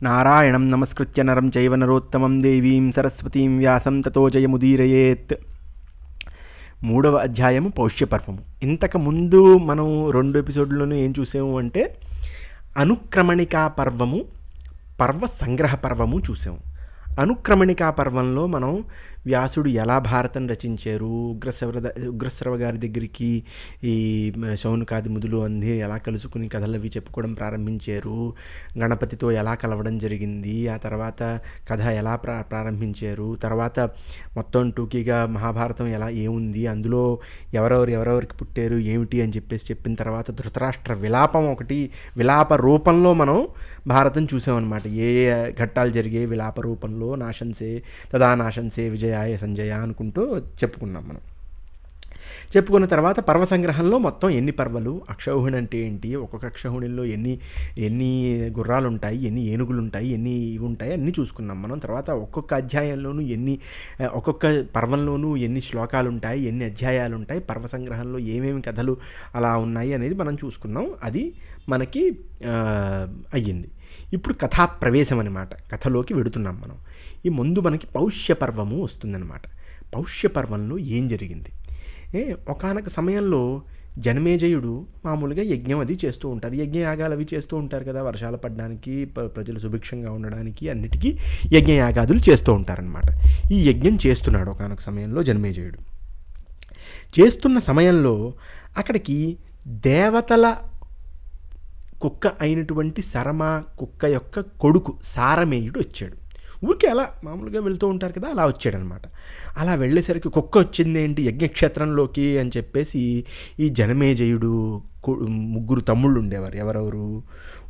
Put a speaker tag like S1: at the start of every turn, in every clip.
S1: నారాయణం నమస్కృత్య నరం చైవ నరోత్తమం దేవీం సరస్వతీం వ్యాసం తతో జయముదీరయేత్. 3వ అధ్యాయము పౌష్యపర్వము. ఇంతకు ముందు మనం 2 ఎపిసోడ్లోనూ ఏం చూసాము అంటే అనుక్రమణికా పర్వము, పర్వ సంగ్రహ పర్వము చూసాము. అనుక్రమణికా పర్వంలో మనం వ్యాసుడు ఎలా భారతం రచించారు, ఉగ్రశ్రవ గారి దగ్గరికి ఈ శౌనకాది ముదులు అంది ఎలా కలుసుకుని కథలవి చెప్పుకోవడం ప్రారంభించారు, గణపతితో ఎలా కలవడం జరిగింది, ఆ తర్వాత కథ ఎలా ప్రారంభించారు, తర్వాత మొత్తం టూకీగా మహాభారతం ఎలా ఏముంది, అందులో ఎవరెవరికి పుట్టారు ఏమిటి అని చెప్పిన తర్వాత ధృతరాష్ట్ర విలాపం ఒకటి, విలాప రూపంలో మనం భారతం చూసామన్నమాట. ఏ ఘట్టాలు జరిగే విలాప రూపంలో నాశంసే తదా నాశంసే విజయాయ సంజయ అనుకుంటూ చెప్పుకున్నాం మనం. చెప్పుకున్న తర్వాత పర్వ సంగ్రహంలో మొత్తం ఎన్ని పర్వలు, అక్షౌహిణి అంటే ఏంటి, ఒక్కొక్క అక్షౌహిణిలో ఎన్ని గుర్రాలు ఉంటాయి, ఎన్ని ఏనుగులు ఉంటాయి, ఎన్ని ఇవి ఉంటాయి అన్నీ చూసుకున్నాం మనం. తర్వాత ఒక్కొక్క అధ్యాయంలోనూ ఒక్కొక్క పర్వంలోనూ ఎన్ని శ్లోకాలు ఉంటాయి, ఎన్ని అధ్యాయాలు ఉంటాయి, పర్వ సంగ్రహంలో ఏమేమి కథలు అలా ఉన్నాయి అనేది మనం చూసుకున్నాం. అది మనకి అయ్యింది. ఇప్పుడు కథా ప్రవేశం అనమాట, కథలోకి వెడుతున్నాం మనం. ఈ ముందు మనకి పౌష్య పర్వము వస్తుందన్నమాట. పౌష్య పర్వంలో ఏం జరిగింది, ఒకానొక సమయంలో జనమేజయుడు మామూలుగా యజ్ఞం అది చేస్తూ ఉంటారు, యజ్ఞయాగాలు అవి చేస్తూ ఉంటారు కదా, వర్షాలు పడడానికి, ప్రజలు సుభిక్షంగా ఉండడానికి, అన్నిటికీ యజ్ఞయాగాదులు చేస్తూ ఉంటారనమాట. ఈ యజ్ఞం చేస్తున్నాడు ఒకానొక సమయంలో జనమేజయుడు. చేస్తున్న సమయంలో అక్కడికి దేవతల కుక్క అయినటువంటి శరమ కుక్క యొక్క కొడుకు సారమేయుడు వచ్చాడు. ఊరికే అలా మామూలుగా వెళ్తూ ఉంటారు కదా, అలా వచ్చాడనమాట. అలా వెళ్ళేసరికి కుక్క వచ్చింది ఏంటి యజ్ఞక్షేత్రంలోకి అని చెప్పేసి ఈ జనమేజయుడు 3 తమ్ముళ్ళు ఉండేవారు. ఎవరెవరు?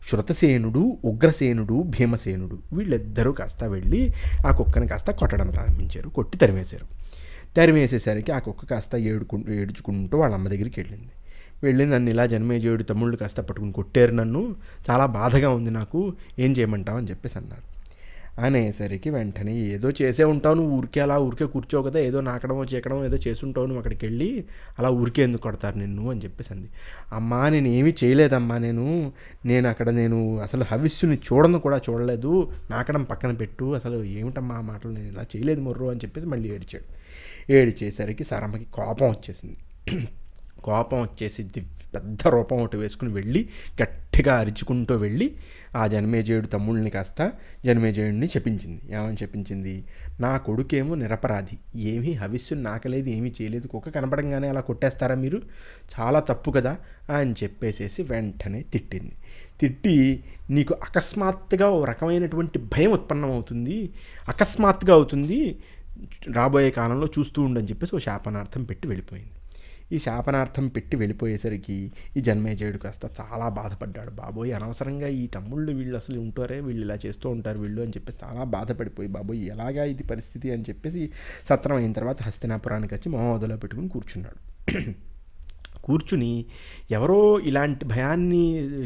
S1: శృతసేనుడు, ఉగ్రసేనుడు, భీమసేనుడు. వీళ్ళిద్దరూ కాస్త వెళ్ళి ఆ కుక్కని కాస్త కొట్టడం ప్రారంభించారు, కొట్టి తరిమేసేసరికి ఆ కుక్క కాస్త ఏడుచుకుంటూ వాళ్ళ అమ్మ దగ్గరికి వెళ్ళి నన్ను ఇలా జనమేజయుడు తమ్ముళ్ళు కాస్త పట్టుకుని కొట్టారు, నన్ను చాలా బాధగా ఉంది, నాకు ఏం చేయమంటావు అని చెప్పేసి అన్నారు. అనేసరికి వెంటనే ఏదో చేసే ఉంటావు నువ్వు, ఊరికే కూర్చోవు కదా, ఏదో నాకడమో చీకడమో ఏదో చేసుంటావు నువ్వు, అక్కడికి వెళ్ళి అలా ఊరికే ఎందుకు కొడతారు నిన్ను అని చెప్పేసి అంది. అమ్మా నేను ఏమీ చేయలేదమ్మా, నేను అక్కడ అసలు హవిస్సుని చూడలేదు, నాకడం పక్కన పెట్టు, అసలు ఏమిటమ్మా ఆ మాటలు, నేను ఇలా చేయలేదు మొర్రు అని చెప్పేసి మళ్ళీ ఏడిచేసరికి సరమకి కోపం వచ్చేసి పెద్ద రూపం ఒకటి వేసుకుని వెళ్ళి గట్టిగా అరుచుకుంటూ వెళ్ళి ఆ జనమేజయుడు తమ్ముళ్ళని కాస్త జనమేజయుడిని ఏమని చెప్పించింది, నా కొడుకేమో నిరపరాధి, ఏమీ హవిస్సుని నాకలేదు, ఏమీ చేయలేదు, కుక్క కనపడంగానే అలా కొట్టేస్తారా మీరు, చాలా తప్పు కదా అని చెప్పేసేసి వెంటనే తిట్టి నీకు అకస్మాత్తుగా ఓ రకమైనటువంటి భయం ఉత్పన్నమవుతుంది, అకస్మాత్తుగా అవుతుంది, రాబోయే కాలంలో చూస్తూ ఉండని చెప్పేసి ఓ శాపనార్థం పెట్టి వెళ్ళిపోయింది. ఈ శాపనార్థం పెట్టి వెళ్ళిపోయేసరికి ఈ జనమేజయుడు కాస్త చాలా బాధపడ్డాడు. బాబోయ్ అనవసరంగా ఈ తమ్ముళ్ళు వీళ్ళు అసలు ఉంటారే, వీళ్ళు ఇలా చేస్తూ ఉంటారు వీళ్ళు అని చెప్పేసి చాలా బాధపడిపోయి, బాబోయ్ ఎలాగా ఇది పరిస్థితి అని చెప్పేసి సత్రం అయిన తర్వాత హస్తినాపురానికి వచ్చి మొదలు పెట్టుకుని కూర్చుని ఎవరో ఇలాంటి భయాన్ని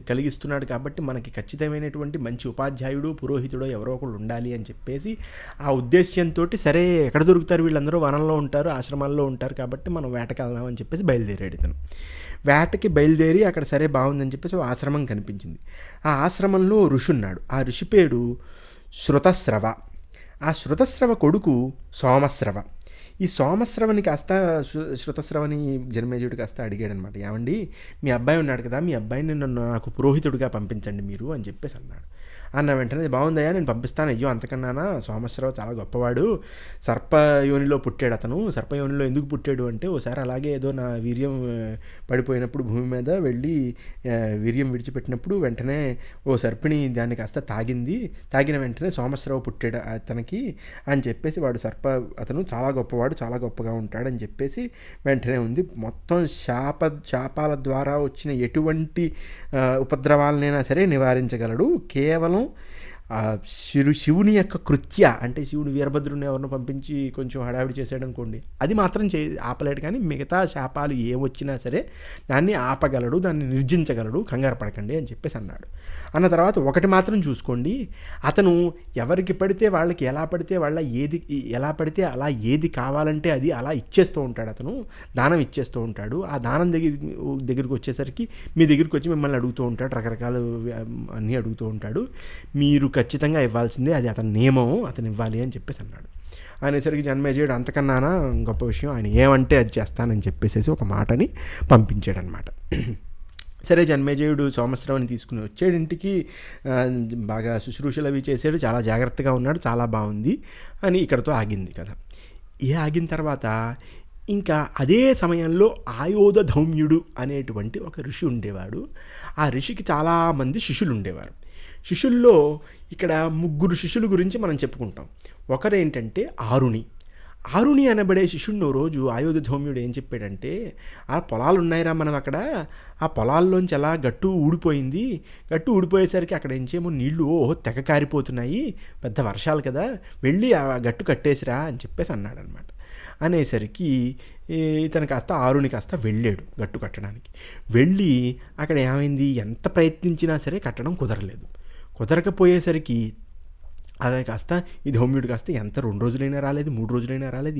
S1: కలిగిస్తున్నాడు కాబట్టి మనకి ఖచ్చితమైనటువంటి మంచి ఉపాధ్యాయుడు, పురోహితుడో ఎవరో ఒకళ్ళు ఉండాలి అని చెప్పేసి ఆ ఉద్దేశ్యంతో సరే ఎక్కడ దొరుకుతారు వీళ్ళందరూ, వనంలో ఉంటారు, ఆశ్రమాల్లో ఉంటారు, కాబట్టి మనం వేటకి వెళ్దాం అని చెప్పేసి బయలుదేరాడు ఇతను. వేటకి బయలుదేరి అక్కడ సరే బాగుందని చెప్పేసి ఓ ఆశ్రమం కనిపించింది. ఆ ఆశ్రమంలో ఋషి ఉన్నాడు. ఆ ఋషి పేరు శృతస్రవ. ఆ శృతస్రవ కొడుకు సోమస్రవ. ఈ సోమస్రవని కాస్త శృతస్రవని జనమేజయుడు కాస్త అడిగాడనమాట, ఏమండి మీ అబ్బాయి ఉన్నాడు కదా, మీ అబ్బాయిని నాకు పురోహితుడిగా పంపించండి మీరు అని చెప్పేసి అన్న వెంటనే బాగుందయ్యా నేను పంపిస్తాను, అయ్యో అంతకన్నానా, సోమస్రవ చాలా గొప్పవాడు, సర్పయోనిలో పుట్టాడు అతను, సర్పయోనిలో ఎందుకు పుట్టాడు అంటే ఓసారి అలాగే ఏదో నా వీర్యం పడిపోయినప్పుడు భూమి మీద వెళ్ళి వీర్యం విడిచిపెట్టినప్పుడు వెంటనే ఓ సర్పిణి దాన్ని కాస్త తాగిన వెంటనే సోమస్రవ పుట్టాడు అతనికి అని చెప్పేసి అతను చాలా గొప్పవాడు, చాలా గొప్పగా ఉంటాడని చెప్పేసి వెంటనే ఉంది. మొత్తం శాపాల ద్వారా వచ్చిన ఎటువంటి ఉపద్రవాలనైనా సరే నివారించగలడు, కేవలం శివుని యొక్క కృత్య అంటే శివుడు వీరభద్రుని ఎవరినో పంపించి కొంచెం హడావిడి చేసాడు అనుకోండి, అది మాత్రం ఆపలేడు, కానీ మిగతా శాపాలు ఏమొచ్చినా సరే దాన్ని ఆపగలడు, దాన్ని నిర్జించగలడు, కంగారు పడకండి అని చెప్పేసి అన్నాడు. అన్న తర్వాత ఒకటి మాత్రం చూసుకోండి, అతను ఎవరికి పడితే వాళ్ళకి ఎలా పడితే అలా ఏది కావాలంటే అది అలా ఇచ్చేస్తూ ఉంటాడు, అతను దానం ఇచ్చేస్తూ ఉంటాడు. ఆ దానం దగ్గరికి వచ్చేసరికి మీ దగ్గరికి వచ్చి మిమ్మల్ని అడుగుతూ ఉంటాడు, రకరకాల అన్నీ అడుగుతూ ఉంటాడు. మీరు ఖచ్చితంగా ఇవ్వాల్సిందే, అది అతని నియమం, అతను ఇవ్వాలి అని చెప్పేసి అన్నాడు. అనేసరికి జన్మేజయుడు అంతకన్నా గొప్ప విషయం, ఆయన ఏమంటే అది చేస్తానని చెప్పేసి ఒక మాటని పంపించాడనమాట. సరే జన్మేజయుడు సోమశ్రవని తీసుకుని వచ్చాడు ఇంటికి, బాగా శుశ్రూషలు అవి చేసాడు, చాలా జాగ్రత్తగా ఉన్నాడు, చాలా బాగుంది అని ఇక్కడతో ఆగింది కదా. ఆగిన తర్వాత ఇంకా అదే సమయంలో ఆయోధ ధౌమ్యుడు అనేటువంటి ఒక ఋషి ఉండేవాడు. ఆ ఋషికి చాలామంది శిష్యులు ఉండేవారు. శిష్యుల్లో ఇక్కడ 3 శిష్యుల గురించి మనం చెప్పుకుంటాం. ఒకరేంటంటే ఆరుణి అనబడే శిష్యుడిని రోజు ఆయోధ ధౌమ్యుడు ఏం చెప్పాడంటే, ఆ పొలాలు ఉన్నాయిరా మనం అక్కడ, ఆ పొలాల్లోంచి అలా గట్టు ఊడిపోయేసరికి అక్కడ ఏంచేమో నీళ్లు తెగ కారిపోతున్నాయి, పెద్ద వర్షాలు కదా, వెళ్ళి ఆ గట్టు కట్టేసిరా అని చెప్పేసి అన్నాడనమాట. అనేసరికి ఇతను ఆరుని వెళ్ళాడు గట్టు కట్టడానికి. వెళ్ళి అక్కడ ఏమైంది, ఎంత ప్రయత్నించినా సరే కట్టడం కుదరకపోయేసరికి అదే ఈ ధౌమ్యుడు ఎంత 2 రోజులైనా రాలేదు, 3 రోజులైనా రాలేదు,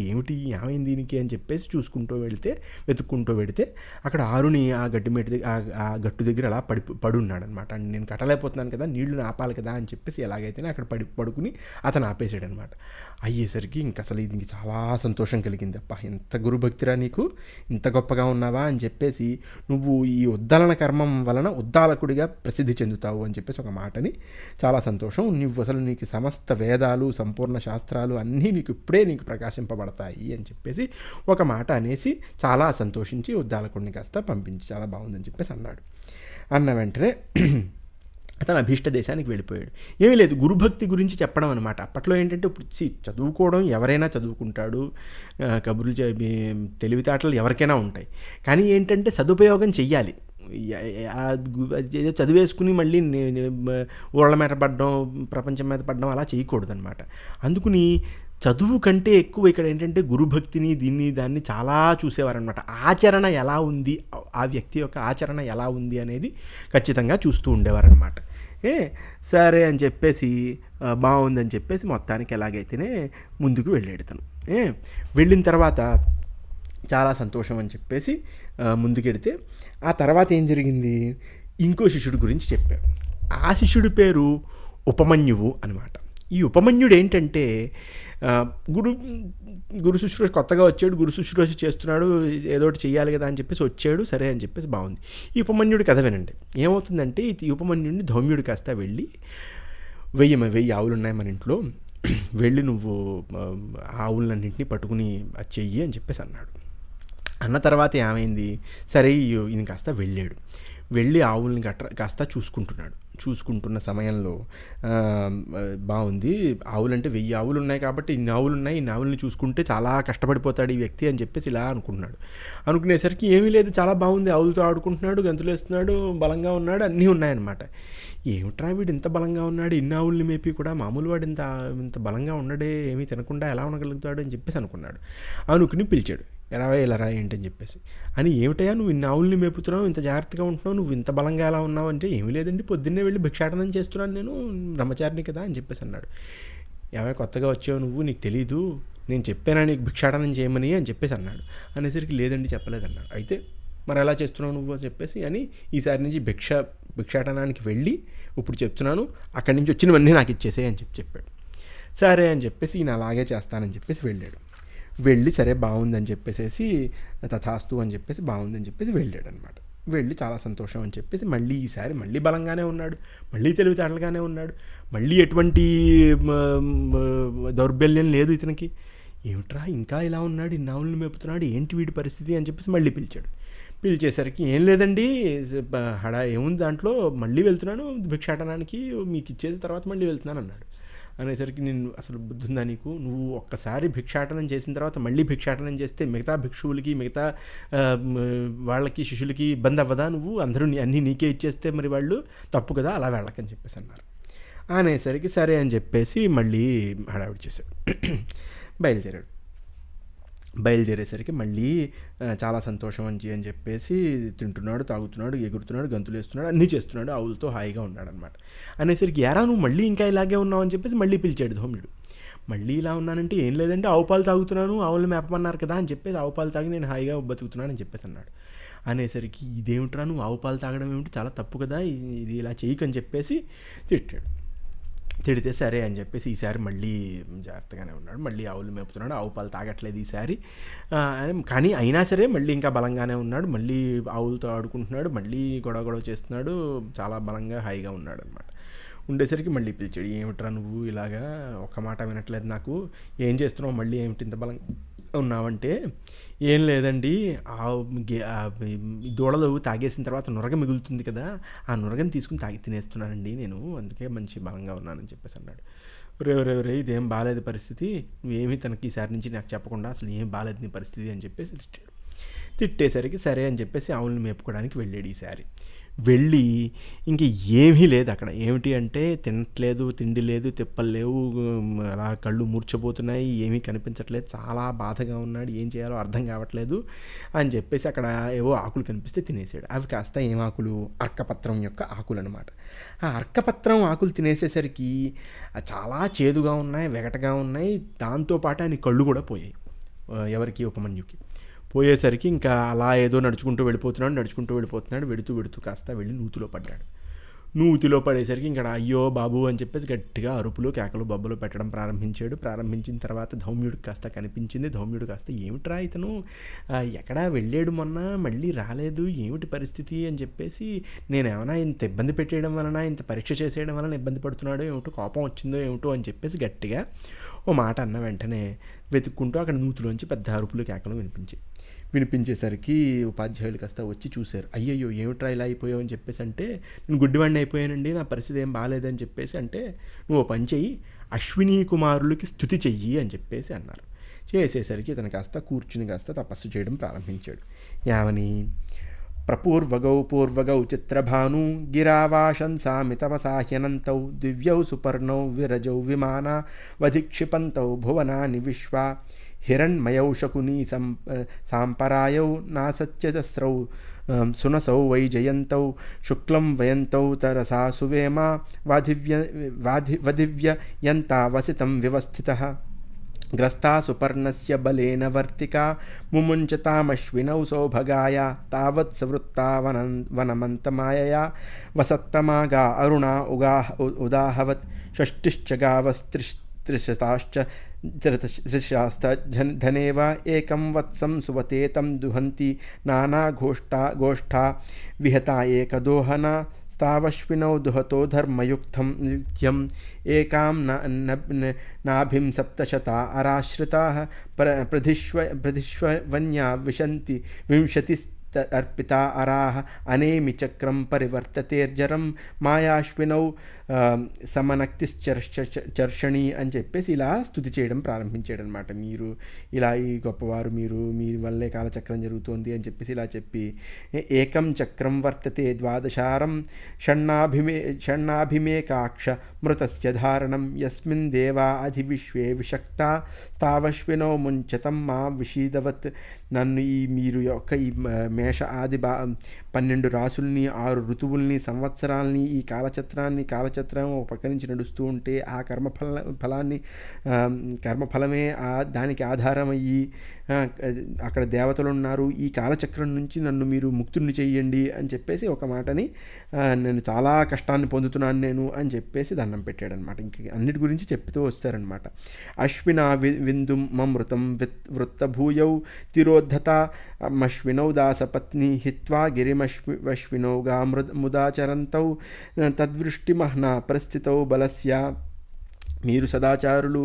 S1: ఏమైంది దీనికి అని చెప్పేసి వెతుక్కుంటూ వెళితే అక్కడ ఆరుని ఆ గట్టు దగ్గర అలా పడున్నాడు అనమాట. నేను కట్టలేకపోతున్నాను కదా, నీళ్లు ఆపాలి కదా అని చెప్పేసి ఎలాగైతేనే అక్కడ పడుకుని అతను ఆపేసాడనమాట. అయ్యేసరికి అసలు ఇది చాలా సంతోషం కలిగింది. అప్ప ఎంత గురుభక్తిరా నీకు, ఇంత గొప్పగా ఉన్నావా అని చెప్పేసి, నువ్వు ఈ ఉద్దలన కర్మం వలన ఉద్దాలకుడిగా ప్రసిద్ధి చెందుతావు అని చెప్పేసి ఒక మాటని, చాలా సంతోషం, నువ్వు అసలు నీకు సమస్త వేదాలు, సంపూర్ణ శాస్త్రాలు అన్నీ ఇప్పుడే ప్రకాశింపబడతాయి అని చెప్పేసి ఒక మాట అనేసి చాలా సంతోషించి ఉద్దాలకుడిని పంపించి చాలా బాగుందని చెప్పేసి అన్నాడు. అన్న వెంటనే తన అభీష్ట దేశానికి వెళ్ళిపోయాడు. ఏమీ లేదు, గురుభక్తి గురించి చెప్పడం అనమాట. అప్పట్లో ఏంటంటే ఇప్పుడు చదువుకోవడం ఎవరైనా చదువుకుంటాడు, కబుర్లు తెలివితేటలు ఎవరికైనా ఉంటాయి, కానీ ఏంటంటే సదుపయోగం చెయ్యాలి. చదివేసుకుని మళ్ళీ ఊళ్ళ మీద పడడం, ప్రపంచం మీద పడడం అలా చేయకూడదు అనమాట. అందుకుని చదువు కంటే ఎక్కువ ఇక్కడ ఏంటంటే గురుభక్తిని దాన్ని చాలా చూసేవారనమాట. ఆచరణ ఎలా ఉంది, ఆ వ్యక్తి యొక్క ఆచరణ ఎలా ఉంది అనేది ఖచ్చితంగా చూస్తూ ఉండేవారనమాట. సరే అని చెప్పేసి బాగుందని చెప్పేసి మొత్తానికి ఎలాగైతేనే ముందుకు వెళ్ళాడు తను. వెళ్ళిన తర్వాత చాలా సంతోషం అని చెప్పేసి ముందుకెడితే ఆ తర్వాత ఏం జరిగింది, ఇంకో శిష్యుడి గురించి చెప్పాడు. ఆ శిష్యుడి పేరు ఉపమన్యువు అనమాట. ఈ ఉపమన్యుడు ఏంటంటే గురు శుశ్రూష కొత్తగా వచ్చాడు, గురు శుశ్రూష చేస్తున్నాడు, ఏదో ఒకటి చెయ్యాలి కదా అని చెప్పేసి వచ్చాడు. సరే అని చెప్పేసి బాగుంది. ఈ ఉపమన్యుడి కథ వినండి. ఏమవుతుందంటే ఈ ఉపమన్యుడిని ధౌమ్యుడి వెళ్ళి 1000 ఆవులు ఉన్నాయి మన ఇంట్లో, వెళ్ళి నువ్వు ఆవులన్నింటినీ పట్టుకుని అది చెయ్యి అని చెప్పేసి అన్నాడు. అన్న తర్వాత ఏమైంది, సరే ఈయన వెళ్ళాడు. వెళ్ళి ఆవుల్ని చూసుకుంటున్న సమయంలో బాగుంది, ఆవులంటే 1000 ఆవులు ఉన్నాయి కాబట్టి ఇన్ని ఆవులు ఉన్నాయి, ఇన్ని ఆవుల్ని చూసుకుంటే చాలా కష్టపడిపోతాడు ఈ వ్యక్తి అని చెప్పేసి ఇలా అనుకునేసరికి ఏమీ లేదు, చాలా బాగుంది, ఆవులతో ఆడుకుంటున్నాడు, గంతులు వేస్తున్నాడు, బలంగా ఉన్నాడు, అన్నీ ఉన్నాయన్నమాట. ఏమిట్రా వీడు ఇంత బలంగా ఉన్నాడు, ఇన్ని ఆవుల్ని మేపి కూడా మామూలు వాడు ఇంత బలంగా ఉండడే, ఏమీ తినకుండా ఎలా ఉండగలుగుతాడు అని చెప్పేసి అనుకుని పిలిచాడు. ఇలా రా ఏంటని చెప్పేసి అని, ఏమిటయ్యా నువ్వు ఇన్ని ఆవుల్ని మేపుతున్నావు, ఇంత జాగ్రత్తగా ఉంటున్నావు, నువ్వు ఇంత బలంగా ఎలా ఉన్నావు అంటే, ఏమీ లేదండి పొద్దున్నే వెళ్ళి భిక్షాటనం చేస్తున్నాను, నేను బ్రహ్మచారిని కదా అని చెప్పేసి అన్నాడు. ఏమైనా కొత్తగా వచ్చావు నువ్వు, నీకు తెలీదు, నేను చెప్పానా నీకు భిక్షాటనం చేయమని అని చెప్పేసి అన్నాడు. అనేసరికి లేదండి చెప్పలేదన్నాడు. అయితే మరి ఎలా చేస్తున్నావు నువ్వు అని చెప్పేసి అని, ఈసారి నుంచి భిక్షాటనానికి వెళ్ళి ఇప్పుడు చెప్తున్నాను, అక్కడి నుంచి వచ్చినవన్నీ నాకు ఇచ్చేసేయి అని చెప్పాడు. సరే అని చెప్పేసి ఈయన అలాగే చేస్తానని చెప్పేసి వెళ్ళాడు. వెళ్ళి సరే బాగుందని చెప్పేసి తథాస్తు అని చెప్పేసి బాగుందని చెప్పేసి వెళ్ళాడు అనమాట. వెళ్ళి చాలా సంతోషం అని చెప్పేసి ఈసారి మళ్ళీ బలంగానే ఉన్నాడు, మళ్ళీ తెలివితేటలుగానే ఉన్నాడు, మళ్ళీ ఎటువంటి దౌర్బల్యం లేదు ఇతనికి. ఏమిట్రా ఇంకా ఇలా ఉన్నాడు, ఇన్ని ఆవులను మేపుతున్నాడు, ఏంటి వీడి పరిస్థితి అని చెప్పేసి మళ్ళీ పిలిచేసరికి ఏం లేదండి ఏముంది దాంట్లో, మళ్ళీ వెళ్తున్నాను భిక్షాటనానికి, మీకు ఇచ్చేసిన తర్వాత మళ్ళీ వెళ్తున్నాను అన్నాడు. అనేసరికి నేను అసలు బుద్ధి ఉందా నీకు, నువ్వు ఒక్కసారి భిక్షాటనం చేసిన తర్వాత మళ్ళీ భిక్షాటనం చేస్తే మిగతా భిక్షువులకి, మిగతా వాళ్ళకి, శిష్యులకి ఇబ్బంది అవ్వదా, నువ్వు అందరూ అన్నీ నీకే ఇచ్చేస్తే మరి వాళ్ళు తప్పు కదా, అలా వెళ్ళకని చెప్పేసి అన్నారు. అనేసరికి సరే అని చెప్పేసి మళ్ళీ హడావిడి చేశాడు. బయలుదేరేసరికి మళ్ళీ చాలా సంతోషం అని చెప్పేసి తింటున్నాడు, తాగుతున్నాడు, ఎగురుతున్నాడు, గంతులు వేస్తున్నాడు, అన్నీ చేస్తున్నాడు, ఆవులతో హాయిగా ఉన్నాడు అనమాట. అనేసరికి ఎరా నువ్వు మళ్ళీ ఇంకా ఇలాగే ఉన్నావు అని చెప్పేసి మళ్ళీ పిలిచాడు ధౌమ్యుడు. మళ్ళీ ఇలా ఉన్నానంటే ఏం లేదంటే ఆవు పాలు తాగుతున్నాను, ఆవులు మేపమన్నారు కదా అని చెప్పేసి ఆవు పాలు తాగి నేను హాయిగా బతుకుతున్నాను అని చెప్పేసి అన్నాడు. అనేసరికి ఇదేమిట్రా నువ్వు ఆవు పాలు తాగడం ఏమిటి, చాలా తప్పు కదా, ఇది ఇలా చేయకని చెప్పేసి తిట్టాడు. తిడితే సరే అని చెప్పేసి ఈసారి మళ్ళీ జాగ్రత్తగానే ఉన్నాడు, మళ్ళీ ఆవులు మేపుతున్నాడు, ఆవు పాలు తాగట్లేదు ఈసారి. కానీ అయినా సరే మళ్ళీ ఇంకా బలంగానే ఉన్నాడు, మళ్ళీ ఆవులతో ఆడుకుంటున్నాడు, మళ్ళీ గొడవ చేస్తున్నాడు, చాలా బలంగా హాయిగా ఉన్నాడు అనమాట. ఉండేసరికి మళ్ళీ పిలిచాడు, ఏమిట్రా నువ్వు ఇలాగా ఒక్క మాట వినట్లేదు, నాకు ఏం చేస్తున్నావు, మళ్ళీ ఏమిటి ఇంత బలంగా ఉన్నావంటే, ఏం లేదండి దూడలు తాగేసిన తర్వాత నురగ మిగులుతుంది కదా, ఆ నురగని తీసుకుని తినేస్తున్నానండి నేను, అందుకే మంచి బలంగా ఉన్నానని చెప్పేసి అన్నాడు. రే ఇదేం బాగాలేదు పరిస్థితి, నువ్వేమీ తనకి ఈసారి నుంచి నాకు చెప్పకుండా అసలు ఏం బాగాలేదు నీ పరిస్థితి అని చెప్పేసి తిట్టేసరికి సరే అని చెప్పేసి ఆవులను మేపుకోవడానికి వెళ్ళాడు. ఈసారి వెళ్ళి ఇంక ఏమీ లేదు అక్కడ. ఏమిటి అంటే తినట్లేదు, తిండి లేదు, తిప్పలు లేవు, అలా కళ్ళు మూర్చబోతున్నాయి, ఏమీ కనిపించట్లేదు, చాలా బాధగా ఉన్నాడు, ఏం చేయాలో అర్థం కావట్లేదు అని చెప్పేసి అక్కడ ఏవో ఆకులు కనిపిస్తే తినేసాడు. అవి కాస్త ఏం ఆకులు, అర్కపత్రం యొక్క ఆకులు అనమాట. ఆ అర్కపత్రం ఆకులు తినేసేసరికి చాలా చేదుగా ఉన్నాయి, వెగటగా ఉన్నాయి, దాంతోపాటు ఆయన కళ్ళు కూడా పోయాయి. ఎవరికి? ఉపమన్యుకి. పోయేసరికి ఇంకా అలా ఏదో నడుచుకుంటూ వెళ్ళిపోతున్నాడు, వెడుతూ కాస్త వెళ్ళి నూతిలో పడ్డాడు. నూతిలో పడేసరికి ఇంకా అయ్యో బాబు అని చెప్పేసి గట్టిగా అరుపులు, కేకలు, బొబ్బలు పెట్టడం ప్రారంభించిన తర్వాత ధౌమ్యుడికి కాస్త కనిపించింది. ధౌమ్యుడు కాస్త ఏమిట్రా ఇతను ఎక్కడా వెళ్ళాడు మొన్న, మళ్ళీ రాలేదు, ఏమిటి పరిస్థితి అని చెప్పేసి, నేనేమైనా ఇంత ఇబ్బంది పెట్టేయడం వలన, ఇంత పరీక్ష చేసేయడం వలన ఇబ్బంది పడుతున్నాడో ఏమిటో, కోపం వచ్చిందో ఏమిటో అని చెప్పేసి గట్టిగా ఓ మాట అన్న వెంటనే వెతుక్కుంటూ అక్కడ నూతిలోంచి పెద్ద అరుపులు, కేకలు వినిపించేసరికి ఉపాధ్యాయులు కాస్త వచ్చి చూశారు. అయ్యయ్యో ఏమిట్రా ఇలా అయిపోయావు అని చెప్పేసి అంటే, నేను గుడ్డివాడిని అయిపోయానండి, నా పరిస్థితి ఏం బాగాలేదని చెప్పేసి అంటే, నువ్వు పని చెయ్యి, అశ్వినీ కుమారులకి స్తుతి చెయ్యి అని చెప్పేసి అన్నారు. చేసేసరికి ఇతను కాస్త కూర్చుని కాస్త తపస్సు చేయడం ప్రారంభించాడు. యావని పూర్వగౌ చిత్రభాను గిరావాశంసామితవసాహ్యనంతౌ దివ్యౌ సుపర్ణౌ విరజౌ విమాన వధిక్షిపంతౌ భువనాని విశ్వా హిరణ్మయౌ శకునీ సాంపరాయౌ నాసత్యదస్రౌ సునసౌ వైజయంతౌ శుక్లం వయంతౌ తరసా సువేమ వధివ్యయంతా వసితం వ్యవస్థితః గ్రస్తా సుపర్ణస్య బలేన వర్తికా ముముంచతామశ్వినౌ సౌభగాయ తావత్ సవృత్తా వనమంతమాయయా వసత్తమాగా అరుణా ఉదాహవత్ షష్టిశ్చ గావస్త్రిశతాశ్చ ధనేవ ఏకం వత్సం సువతేతం దుహంతి నానా గోష్ఠా విహతా ఏకదోహన స్తావశ్వినౌ దుహతో ధర్మయుక్తం ఏకాం నాభిం సప్తశతా అరాశ్రితాః ప్రధిష్వన్యా వింశతి అర్పితా అరాహ అనేమి చక్రం పరివర్తతేర్జరం మాయాశ్వినౌ సమనక్తిశ్చర్షణి అని చెప్పేసి ఇలా స్తుతి చేయడం ప్రారంభించాడు అనమాట. మీరు ఇలా ఈ గొప్పవారు, మీ వల్లే కాలచక్రం జరుగుతోంది అని చెప్పేసి ఇలా చెప్పి, ఏకం చక్రం వర్తతే ద్వాదశారం షణ్ణాభిమేకాక్ష మృతస్య ధారణం యస్మిన్ దేవా అధివిశ్వే విషక్తా స్తావశ్వినో ముంచతం మా విషీదవత్. నన్ను మీరు యొక్క ఈ మేష ఆది 12 రాసుల్ని, 6 ఋతువుల్ని, సంవత్సరాల్ని, ఈ కాలచక్రం ఒక పక్క నుంచి నడుస్తూ ఉంటే ఆ కర్మఫలమే దానికి ఆధారమయ్యి అక్కడ దేవతలు ఉన్నారు, ఈ కాలచక్రం నుంచి నన్ను మీరు ముక్తుడిని చెయ్యండి అని చెప్పేసి ఒక మాటని, నేను చాలా కష్టాన్ని పొందుతున్నాను నేను అని చెప్పేసి దండం పెట్టాడనమాట. ఇంక అన్నిటి గురించి చెప్తూ వస్తారనమాట. అశ్వినా విందుం మమృతం వృత్తభూయౌ తిరోద్ధత మశ్వినౌ దాసపత్ని హిత్వా గిరిమశ్వినౌగా ముదాచరంతౌ తద్వృష్టిమహ్నా పరిస్థితౌ బలస్య. మీరు సదాచారులు,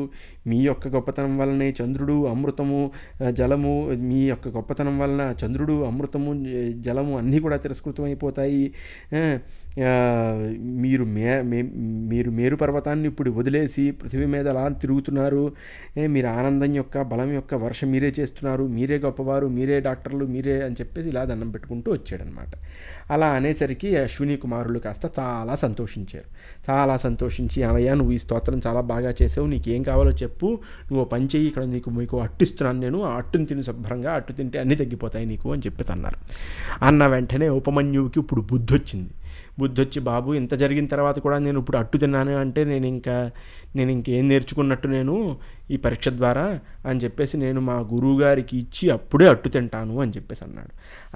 S1: మీ యొక్క గొప్పతనం వలనే చంద్రుడు, అమృతము, జలము, మీ యొక్క గొప్పతనం వలన చంద్రుడు, అమృతము, జలము అన్నీ కూడా తిరస్కృతమైపోతాయి. మీరు మేరు పర్వతాన్ని ఇప్పుడు వదిలేసి పృథివీ మీద అలా తిరుగుతున్నారు. మీరు ఆనందం యొక్క, బలం యొక్క వర్షం మీరే చేస్తున్నారు, మీరే గొప్పవారు, మీరే డాక్టర్లు, మీరే అని చెప్పేసి ఇలా దండం పెట్టుకుంటూ వచ్చాడనమాట. అలా అనేసరికి అశ్విని కుమారులు కాస్త చాలా సంతోషించి, అవయ్యా నువ్వు ఈ స్తోత్రం చాలా బాగా చేసావు, నీకేం కావాలో చెప్పు, నువ్వు పని చెయ్యి, ఇక్కడ మీకు అట్టు ఇస్తున్నాను నేను, ఆ అట్టుని తిని శుభ్రంగా, అట్టు తింటే అన్నీ తగ్గిపోతాయి నీకు అని చెప్పేసి అన్నారు. అన్న వెంటనే ఉపమన్యువుకి ఇప్పుడు బుద్ధి వచ్చింది. బుద్ధి వచ్చి, బాబు ఇంత జరిగిన తర్వాత కూడా నేను ఇప్పుడు అట్టు తిన్నాను అంటే నేను ఇంకేం నేర్చుకున్నట్టు నేను ఈ పరీక్ష ద్వారా అని చెప్పేసి నేను మా గురువుగారికి ఇచ్చి అప్పుడే అట్టు తింటాను అని చెప్పేసి అన్నాడు.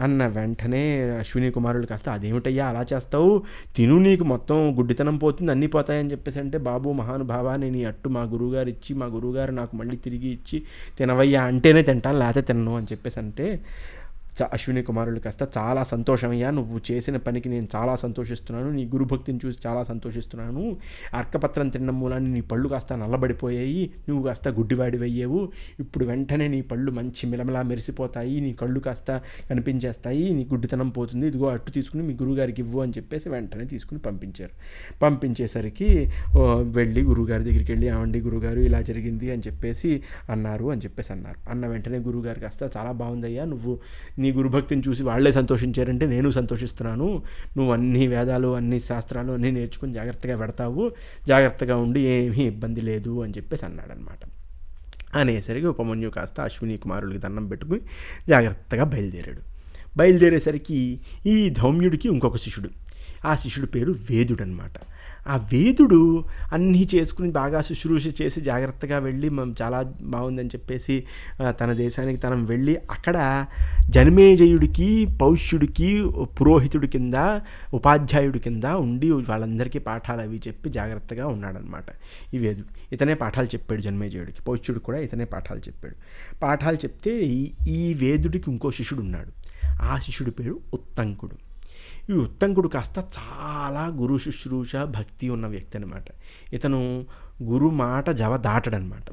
S1: అన్న వెంటనే అశ్విని కుమారులు కాస్త, అదేమిటయ్యా అలా చేస్తావు, తిను, నీకు మొత్తం గుడ్డితనం పోతుంది, అన్నీ పోతాయని చెప్పేసి అంటే, బాబు మహానుభావ, నేను ఈ అట్టు మా గురువుగారు ఇచ్చి మా గురువుగారు నాకు మళ్ళీ తిరిగి ఇచ్చి తినవయ్యా అంటేనే తింటాను, లేకపోతే తినను అని చెప్పేసి అంటే, అశ్విని కుమారులు కాస్త, చాలా సంతోషమయ్యా, నువ్వు చేసిన పనికి నేను చాలా సంతోషిస్తున్నాను, నీ గురుభక్తిని చూసి చాలా సంతోషిస్తున్నాను. అర్కపత్రం తినడం మూలాన్ని నీ పళ్ళు కాస్త నల్లబడిపోయాయి, నువ్వు కాస్త గుడ్డివాడివయ్యావు, ఇప్పుడు వెంటనే నీ పళ్ళు మంచి మిలమిలా మెరిసిపోతాయి, నీ కళ్ళు కాస్త కనిపించేస్తాయి, నీ గుడ్డితనం పోతుంది, ఇదిగో అట్టు తీసుకుని మీ గురువుగారికి ఇవ్వు అని చెప్పేసి వెంటనే తీసుకుని పంపించారు. పంపించేసరికి వెళ్ళి గురువుగారి దగ్గరికి వెళ్ళి, ఏమండి గురువుగారు ఇలా జరిగింది అని చెప్పేసి అన్నారు. అన్న వెంటనే గురువుగారు కాస్త, చాలా బాగుందయ్యా, నువ్వు నీ గురుభక్తిని చూసి వాళ్ళే సంతోషించారంటే నేను సంతోషిస్తున్నాను, నువ్వు అన్ని వేదాలు అన్ని శాస్త్రాలు అన్నీ నేర్చుకుని జాగ్రత్తగా పెడతావు, జాగ్రత్తగా ఉండి ఏమీ ఇబ్బంది లేదు అని చెప్పేసి అన్నాడనమాట. అనేసరికి ఉపమన్యు కాస్త అశ్విని కుమారులకి దండం పెట్టుకుని జాగ్రత్తగా బయలుదేరేసరికి ఈ ధౌమ్యుడికి ఇంకొక శిష్యుడు, ఆ శిష్యుడి పేరు వేదుడు అనమాట. ఆ వేదుడు అన్నీ చేసుకుని బాగా శుశ్రూష చేసి జాగ్రత్తగా వెళ్ళి చాలా బాగుందని చెప్పేసి తన దేశానికి తనం వెళ్ళి అక్కడ జనమేజయుడికి పౌష్యుడికి పురోహితుడి కింద ఉపాధ్యాయుడి కింద ఉండి వాళ్ళందరికీ పాఠాలు అవి చెప్పి జాగ్రత్తగా ఉన్నాడనమాట ఈ వేదుడు. ఇతనే పాఠాలు చెప్పాడు జనమేజయుడికి, పౌష్యుడికి కూడా ఇతనే పాఠాలు చెప్పాడు. పాఠాలు చెప్తే ఈ వేదుడికి ఇంకో శిష్యుడు ఉన్నాడు, ఆ శిష్యుడి పేరు ఉత్తంకుడు. ఈ ఉత్తంకుడు కాస్త చాలా గురు శుశ్రూష భక్తి ఉన్న వ్యక్తి అనమాట. ఇతను గురు మాట దాటడనమాట.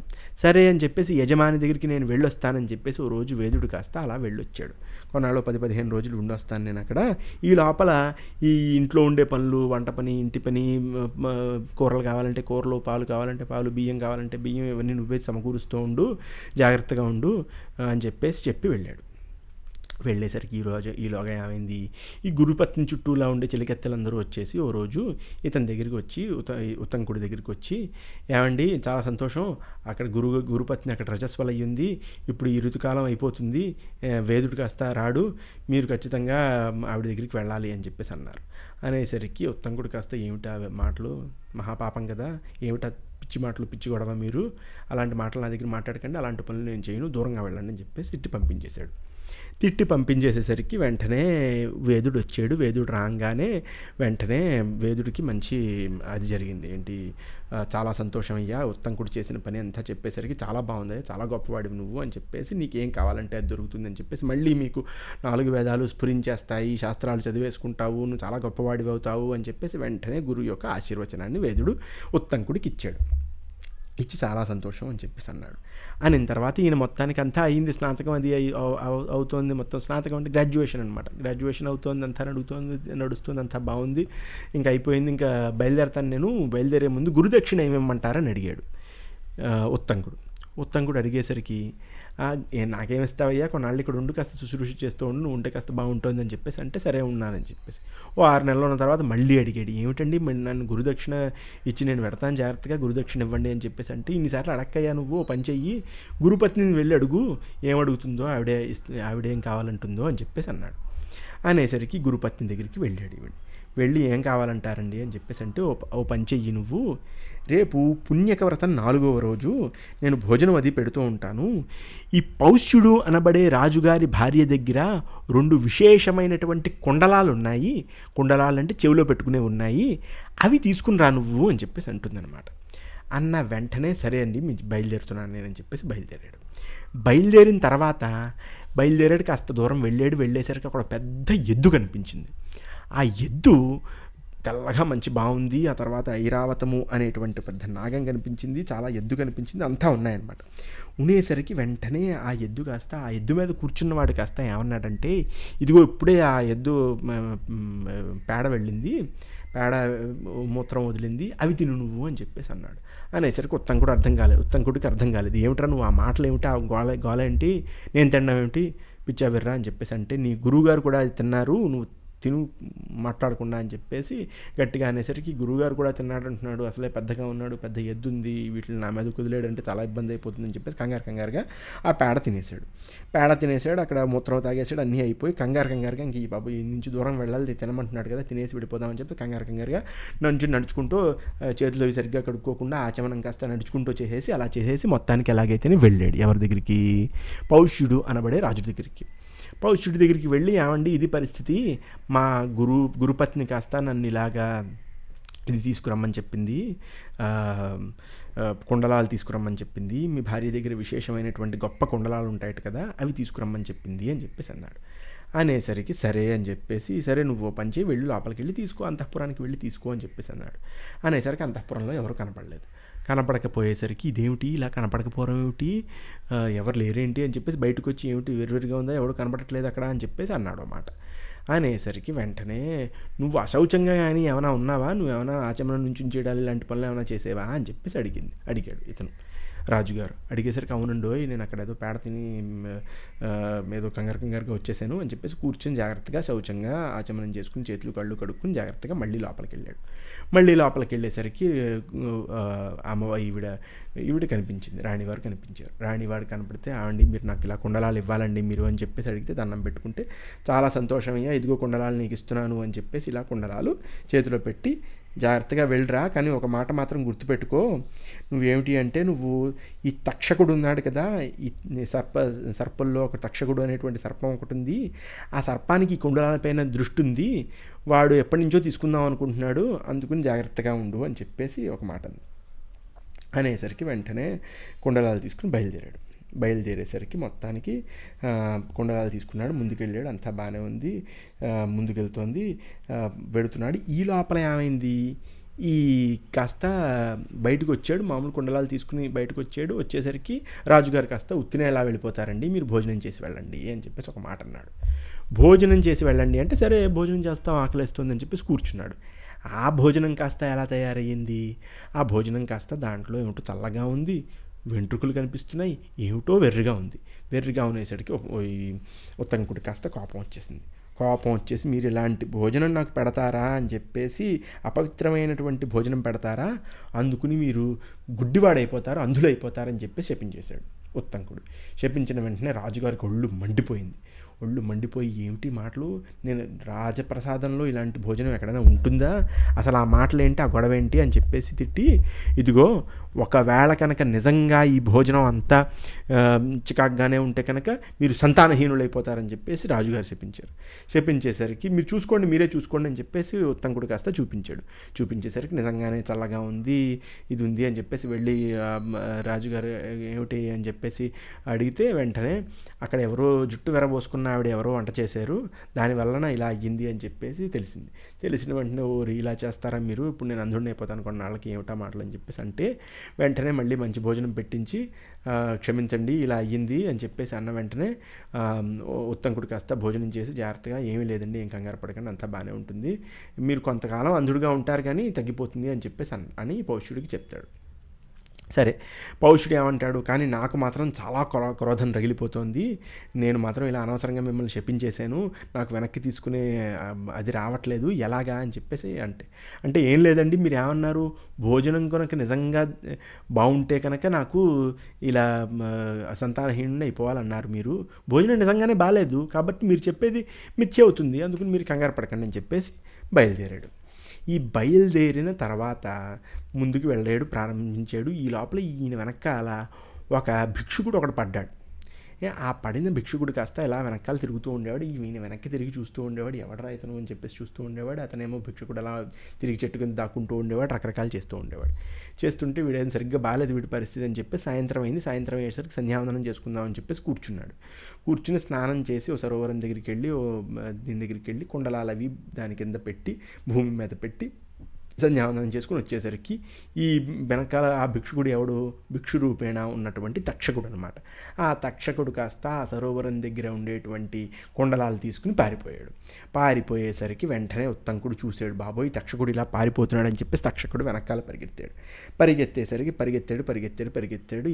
S1: సరే అని చెప్పేసి యజమాని దగ్గరికి నేను వెళ్ళొస్తానని చెప్పేసి ఓ రోజు వేదుడు కాస్త అలా వెళ్ళొచ్చాడు. కొన్నాళ్ళు 10-15 రోజులు ఉండొస్తాను నేను అక్కడ. ఈ లోపల ఈ ఇంట్లో ఉండే పనులు, వంట పని, ఇంటి పని, కూరలు కావాలంటే కూరలు, పాలు కావాలంటే పాలు, బియ్యం కావాలంటే బియ్యం, ఇవన్నీ నువ్వే సమకూరుస్తూ ఉండు, జాగ్రత్తగా ఉండు అని చెప్పి వెళ్ళాడు. వెళ్ళేసరికి ఈలోగా ఏమైంది, ఈ గురుపత్ని చుట్టూలా ఉండే చిలికెత్తలందరూ వచ్చేసి ఓ రోజు ఇతని దగ్గరికి వచ్చి ఉత్తంకుడి దగ్గరికి వచ్చి, ఏమండి చాలా సంతోషం, అక్కడ గురుపత్ని అక్కడ రజస్వల అయ్యింది, ఇప్పుడు ఈ ఋతుకాలం అయిపోతుంది, వేదుడు కాస్త రాడు, మీరు ఖచ్చితంగా ఆవిడ దగ్గరికి వెళ్ళాలి అని చెప్పేసి అన్నారు. అనేసరికి ఉత్తంకుడు కాస్త, ఏమిటా మాటలు, మహాపాపం కదా, ఏమిటా పిచ్చి మాటలు, పిచ్చి గొడవ, మీరు అలాంటి మాటలు నా దగ్గర మాట్లాడకండి, అలాంటి పనులు నేను చేయను, దూరంగా వెళ్ళండి అని చెప్పేసి తిట్టి పంపించేసేసరికి వెంటనే వేదుడు వచ్చాడు. వేదుడు రాగానే వెంటనే వేదుడికి మంచి అది జరిగింది, ఏంటి, చాలా సంతోషం అయ్యా, ఉత్తంకుడు చేసిన పని అంతా చెప్పేసరికి చాలా బాగుంది, చాలా గొప్పవాడివి నువ్వు అని చెప్పేసి, నీకేం కావాలంటే అది దొరుకుతుంది అని చెప్పేసి, మళ్ళీ మీకు 4 వేదాలు స్ఫురించేస్తాయి, శాస్త్రాలు చదివేసుకుంటావు, నువ్వు చాలా గొప్పవాడివి అవుతావు అని చెప్పేసి వెంటనే గురువు యొక్క ఆశీర్వచనాన్ని వేదుడు ఉత్తంకుడికి ఇచ్చాడు. ఇచ్చి చాలా సంతోషం అని చెప్పేసి అన్నాడు. అనిన తర్వాత ఈయన మొత్తానికి అంతా అయ్యింది, స్నాతకం అది అవుతోంది, మొత్తం స్నాతకం అంటే గ్రాడ్యుయేషన్ అనమాట. గ్రాడ్యుయేషన్ అవుతోంది, అంతా నడుస్తుంది, అంతా బాగుంది, ఇంకా అయిపోయింది, ఇంకా బయలుదేరతాను నేను, బయలుదేరే ముందు గురుదక్షిణ ఏమేమంటారని అడిగాడు ఉత్తంకుడు అడిగేసరికి, నాకేమిస్తావయ్యా, కొన్నాళ్ళు ఇక్కడ ఉండు, కాస్త శుశ్రూష చేస్తూ ఉండు, నువ్వు ఉంటే కాస్త బాగుంటుంది అని చెప్పేసి అంటే, సరే ఉన్నానని చెప్పేసి ఓ 6 నెలలు ఉన్న తర్వాత మళ్ళీ అడిగాడు, ఏమిటండి నన్ను గురుదక్షిణ ఇచ్చి నేను పెడతాను, జాగ్రత్తగా గురుదక్షిణ ఇవ్వండి అని చెప్పేసి అంటే, ఇన్నిసార్లు అడక్కయ్యా నువ్వు, పని చెయ్యి, గురుపత్నిని వెళ్ళి అడుగు, ఏమడుగుతుందో ఆవిడేం కావాలంటుందో అని చెప్పేసి అన్నాడు. అనేసరికి గురుపత్ని దగ్గరికి వెళ్ళి ఏం కావాలంటారండి అని చెప్పేసి అంటే, ఓ పని చెయ్యి, నువ్వు రేపు పుణ్యక వ్రతం 4వ రోజు నేను భోజనం అది పెడుతూ ఉంటాను, ఈ పౌష్యుడు అనబడే రాజుగారి భార్య దగ్గర 2 విశేషమైనటువంటి కుండలాలు ఉన్నాయి, కుండలాలు అంటే చెవిలో పెట్టుకునే ఉన్నాయి, అవి తీసుకుని రా నువ్వు అని చెప్పేసి అంటుందన్నమాట. అన్న వెంటనే సరే అండి మీ బయలుదేరుతున్నాను నేనని చెప్పేసి బయలుదేరిన తర్వాత కాస్త దూరం వెళ్ళేసరికి అక్కడ పెద్ద ఎద్దు కనిపించింది. ఆ ఎద్దు తెల్లగా మంచి బాగుంది. ఆ తర్వాత ఐరావతము అనేటువంటి పెద్ద నాగం కనిపించింది, చాలా ఎద్దు కనిపించింది, అంతా ఉన్నాయన్నమాట. ఉండేసరికి వెంటనే ఆ ఎద్దు మీద కూర్చున్నవాడు కాస్త ఏమన్నాడంటే, ఇదిగో ఇప్పుడే ఆ ఎద్దు పేడ వెళ్ళింది, పేడ మూత్రం వదిలింది, అవి తిను నువ్వు అని చెప్పేసి అన్నాడు. అనేసరికి ఉత్తంకుడికి అర్థం కాలేదు, ఏమిట్రా నువ్వు ఆ మాటలు ఏమిటి, ఆ గోల ఏంటి, నేను తినడం ఏమిటి, పిచ్చాబిర్రా అని చెప్పేసి అంటే, నీ గురువుగారు కూడా అది తిన్నారు, నువ్వు తిను మాట్లాడకుండా అని చెప్పేసి గట్టిగా అనేసరికి గురువుగారు కూడా తిన్నాడు అంటున్నాడు, అసలే పెద్దగా ఉన్నాడు, పెద్ద ఎద్దు ఉంది, వీటిని నా మీద కుదిలేడంటే చాలా ఇబ్బంది అయిపోతుందని చెప్పేసి కంగారుగా ఆ పేడ తినేసాడు. అక్కడ మూత్రం తాగేసాడు, అన్నీ అయిపోయి కంగారుగా ఇంక ఈ బాబు ఈ నుంచి దూరం వెళ్ళాలి, తినమంటున్నాడు కదా, తినేసి విడిపోదామని చెప్పి కంగారుగా నడుచుకుంటూ చేతులు సరిగ్గా కడుక్కోకుండా ఆచమనం కాస్త నడుచుకుంటూ అలా చేసేసి మొత్తానికి ఎలాగైతేనే వెళ్ళాడు. ఎవరి దగ్గరికి? పౌష్యుడు అనబడే రాజు దగ్గరికి. పౌష్యుడి దగ్గరికి వెళ్ళి, ఏమండి ఇది పరిస్థితి, మా గురుపత్ని కాస్త నన్ను ఇలాగా ఇది తీసుకురమ్మని చెప్పింది, కుండలాలు తీసుకురమ్మని చెప్పింది, మీ భార్య దగ్గర విశేషమైనటువంటి గొప్ప కుండలాలు ఉంటాయట కదా, అవి తీసుకురమ్మని చెప్పింది అని చెప్పేసి అన్నాడు. అనేసరికి సరే అని చెప్పేసి, సరే నువ్వు పని చేయి, వెళ్ళి లోపలికి వెళ్ళి తీసుకో, అంతఃపురానికి వెళ్ళి తీసుకో అని చెప్పేసి అన్నాడు. అనేసరికి అంతఃపురంలో ఎవరు కనపడలేదు. కనపడకపోయేసరికి ఇదేమిటి ఇలా కనపడకపోవడం ఏమిటి, ఎవరు లేరేంటి అని చెప్పేసి బయటకు వచ్చి ఏమిటి వెర్రిగా ఉందా, ఎవరు కనపడట్లేదు అక్కడ అని చెప్పేసి అన్నాడు అన్నమాట. అనేసరికి వెంటనే, నువ్వు అశౌచంగా కానీ ఏమైనా ఉన్నావా, నువ్వు ఏమైనా ఆచమనం నుంచి ఉంచేయడాలి ఇలాంటి పనులు ఏమైనా చేసేవా అని చెప్పేసి అడిగాడు ఇతను రాజుగారు. అడిగేసరికి అవునండోయ్, నేను అక్కడ ఏదో పేడ తిని ఏదో కంగారుగా వచ్చేసాను అని చెప్పేసి కూర్చొని జాగ్రత్తగా శౌచంగా ఆచమనం చేసుకుని చేతులు కళ్ళు కడుక్కుని జాగ్రత్తగా మళ్ళీ లోపలికి వెళ్ళాడు. మళ్ళీ లోపలికి వెళ్ళేసరికి ఈవిడ కనిపించింది, రాణివారు కనిపించారు. రాణివారు కనపడితే, ఆవండి మీరు నాకు ఇలా కుండలాలు ఇవ్వాలండి మీరు అని చెప్పేసి అడిగితే దండం పెట్టుకుంటే, చాలా సంతోషమయ్యా, ఇదిగో కుండలాలు నీకు ఇస్తున్నాను అని చెప్పేసి ఇలా కుండలాలు చేతిలో పెట్టి, జాగ్రత్తగా వెళ్ళరా, కానీ ఒక మాట మాత్రం గుర్తుపెట్టుకో, నువ్వేమిటి అంటే, నువ్వు ఈ తక్షకుడు ఉన్నాడు కదా, ఈ సర్పంలో ఒక తక్షకుడు అనేటువంటి సర్పం ఒకటి ఉంది, ఆ సర్పానికి ఈ కుండలాలపైన దృష్టి ఉంది, వాడు ఎప్పటి నుంచో తీసుకుందాం అనుకుంటున్నాడు, అందుకుని జాగ్రత్తగా ఉండు అని చెప్పేసి ఒక మాట అంది. అనేసరికి వెంటనే కుండలాలు తీసుకుని బయలుదేరేసరికి మొత్తానికి కుండలాలు తీసుకున్నాడు, ముందుకెళ్ళాడు, అంతా బాగానే ఉంది, ముందుకెళ్తోంది, వెడుతున్నాడు. ఈ లోపల ఏమైంది, ఈ కాస్త బయటకు వచ్చాడు, మామూలు కుండలాలు తీసుకుని బయటకు వచ్చేసరికి రాజుగారు కాస్త ఉత్తినే ఎలా వెళ్ళిపోతారండి, మీరు భోజనం చేసి వెళ్ళండి అని చెప్పేసి ఒక మాట అన్నాడు. భోజనం చేసి వెళ్ళండి అంటే, సరే భోజనం చేస్తాం, ఆకలిస్తుంది అని చెప్పేసి కూర్చున్నాడు. ఆ భోజనం కాస్త ఎలా తయారయ్యింది, ఆ భోజనం కాస్త దాంట్లో ఏమిటో చల్లగా ఉంది, వెంట్రుకలు కనిపిస్తున్నాయి, ఏమిటో వెర్రిగా ఉండేసరికి ఉత్తంకుడి కాస్త కోపం వచ్చేసి, మీరు ఇలాంటి భోజనం నాకు పెడతారా అని చెప్పేసి, అపవిత్రమైనటువంటి భోజనం పెడతారా, అందుకుని మీరు గుడ్డివాడైపోతారు, అంధులైపోతారని చెప్పి శపించేశాడు ఉత్తంకుడు. శపించిన వెంటనే రాజుగారికి ఒళ్ళు మండిపోయి ఏమిటి మాటలు, నేను రాజప్రసాదంలో ఇలాంటి భోజనం ఎక్కడైనా ఉంటుందా, అసలు ఆ మాటలు ఏంటి, ఆ గొడవ ఏంటి అని చెప్పేసి తిట్టి, ఇదిగో ఒకవేళ కనుక నిజంగా ఈ భోజనం అంతా చికాగ్గానే ఉంటే కనుక మీరు సంతానహీనులైపోతారని చెప్పేసి రాజుగారు శపించేసరికి, మీరే చూసుకోండి అని చెప్పేసి ఉత్తంకుడు కాస్త చూపించేసరికి నిజంగానే చల్లగా ఉంది, ఇది ఉంది అని చెప్పేసి వెళ్ళి రాజుగారు ఏమిటి అని చెప్పేసి అడిగితే, వెంటనే అక్కడ ఎవరో జుట్టు వెరబోసుకున్న ఆవిడ ఎవరో వంట చేశారు, దానివలన ఇలా అయ్యింది అని చెప్పేసి తెలిసిన వెంటనే, ఓరి ఇలా చేస్తారా మీరు, ఇప్పుడు నేను అంధుడిని అయిపోతాను కొన్నాళ్ళకి, ఏమిటా మాటలు అని చెప్పేసి అంటే, వెంటనే మళ్ళీ మంచి భోజనం పెట్టించి, క్షమించండి ఇలా అయ్యింది అని చెప్పేసి అన్న వెంటనే ఉత్తంకుడు కాస్త భోజనం చేసి జాగ్రత్తగా, ఏమీ లేదండి, ఏం కంగారు పడకండి, అంతా బాగానే ఉంటుంది, మీరు కొంతకాలం అంధుడిగా ఉంటారు కానీ తగ్గిపోతుంది అని చెప్పేసి అని పౌష్యుడికి చెప్తాడు. సరే, పౌష్యుడు ఏమంటాడు, కానీ నాకు మాత్రం చాలా క్రోధం రగిలిపోతుంది, నేను మాత్రం ఇలా అనవసరంగా మిమ్మల్ని శపించేశాను, నాకు వెనక్కి తీసుకునే అది రావట్లేదు, ఎలాగా అని చెప్పేసి అంటే ఏం లేదండి, మీరు ఏమన్నారు, భోజనం కనుక నిజంగా బాగుంటే కనుక నాకు ఇలా సంతానహీనుని అయిపోవాలన్నారు, మీరు భోజనం నిజంగానే బాగాలేదు కాబట్టి మీరు చెప్పేది మిథ్య అవుతుంది, అందుకని మీరు కంగారు పడకండి అని చెప్పేసి బయలుదేరాడు. ఈ బయలుదేరిన తర్వాత ముందుకు వెళ్ళాడు, ప్రారంభించాడు. ఈ లోపల ఈయన వెనకాల ఒక భిక్షుకుడు ఒకడు పడ్డాడు. ఆ పడిన భిక్షుకుడు కాస్త ఇలా వెనకాల తిరుగుతూ ఉండేవాడు, ఈయన వెనక్కి తిరిగి చూస్తూ ఉండేవాడు, ఎవడరా ఇతను అని చెప్పేసి చూస్తూ ఉండేవాడు. అతనేమో భిక్షుకుడు అలా తిరిగి చెట్టు కింద దాక్కుంటూ ఉండేవాడు, రకరకాలు చేస్తుంటే వీడేం సరిగ్గా బాగాలేదు వీడి పరిస్థితి అని చెప్పి సాయంత్రం అయ్యేసరికి సంధ్యావందనం చేసుకుందామని చెప్పేసి కూర్చుని స్నానం చేసి ఓ సరోవరం దగ్గరికి వెళ్ళి దీని దగ్గరికి వెళ్ళి కుండలాలు అవి దాని కింద పెట్టి భూమి మీద పెట్టి సంధ్యావందనం చేసుకుని వచ్చేసరికి ఈ వెనకాల ఆ భిక్షుకుడు ఎవడు, భిక్షు రూపేణ ఉన్నటువంటి తక్షకుడు అనమాట. ఆ తక్షకుడు కాస్త ఆ సరోవరం దగ్గర ఉండేటువంటి కుండలాలు తీసుకుని పారిపోయేసరికి వెంటనే ఉత్తంకుడు చూశాడు, బాబోయ్ తక్షకుడు ఇలా పారిపోతున్నాడు అని చెప్పేసి తక్షకుడు వెనకాల పరిగెత్తాడు.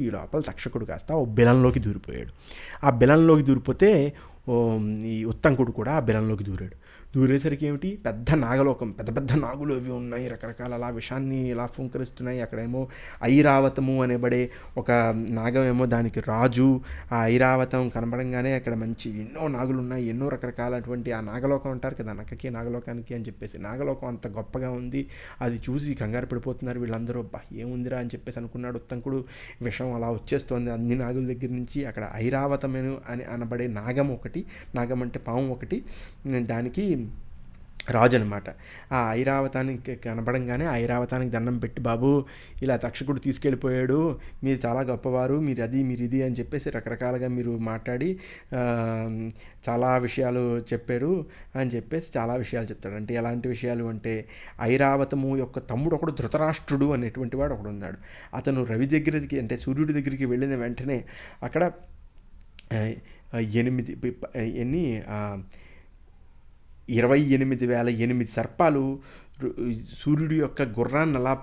S1: ఈ లోపల తక్షకుడు కాస్త ఓ బిలంలోకి దూరిపోయాడు. ఆ బిలంలోకి దూరిపోతే ఈ ఉత్తంకుడు కూడా ఆ బిలంలోకి దూరేసరికి ఏమిటి, పెద్ద నాగలోకం, పెద్ద పెద్ద నాగులు అవి ఉన్నాయి, రకరకాల అలా విషాన్ని ఇలా ఫుంకరిస్తున్నాయి. అక్కడేమో ఐరావతము అనేబడే ఒక నాగమేమో దానికి రాజు. ఆ ఐరావతం కనబడంగానే అక్కడ మంచి ఎన్నో నాగులు ఉన్నాయి, ఎన్నో రకరకాలటువంటి ఆ నాగలోకం అంటారు కదా, నక్కకి నాగలోకానికి అని చెప్పేసి, నాగలోకం అంత గొప్పగా ఉంది. అది చూసి కంగారు పడిపోతున్నారు వీళ్ళందరూ. బా ఏముందిరా అని చెప్పేసి అనుకున్నాడు ఉత్తంకుడు. విషం అలా వచ్చేస్తోంది అన్ని నాగుల దగ్గర నుంచి. అక్కడ ఐరావతమేను అని అనబడే నాగం ఒకటి, నాగం అంటే పాము ఒకటి, దానికి రాజు అనమాట. ఆ ఐరావతానికి కనబడంగానే ఐరావతానికి దండం పెట్టి, బాబు ఇలా తక్షకుడు తీసుకెళ్ళిపోయాడు, మీరు చాలా గొప్పవారు, మీరు అది మీరు ఇది అని చెప్పేసి రకరకాలుగా మీరు మాట్లాడి చాలా విషయాలు చెప్పారు అని చెప్పేసి చాలా విషయాలు చెప్తాడు. అంటే ఎలాంటి విషయాలు అంటే, ఐరావతము యొక్క తమ్ముడు ఒకడు ధృతరాష్ట్రుడు అనేటువంటి వాడు ఒకడు ఉన్నాడు. అతను రవి దగ్గరికి అంటే సూర్యుడి దగ్గరికి వెళ్ళిన వెంటనే అక్కడ 28,008 సర్పాలు సూర్యుడి యొక్క గుర్రాన్ని అలా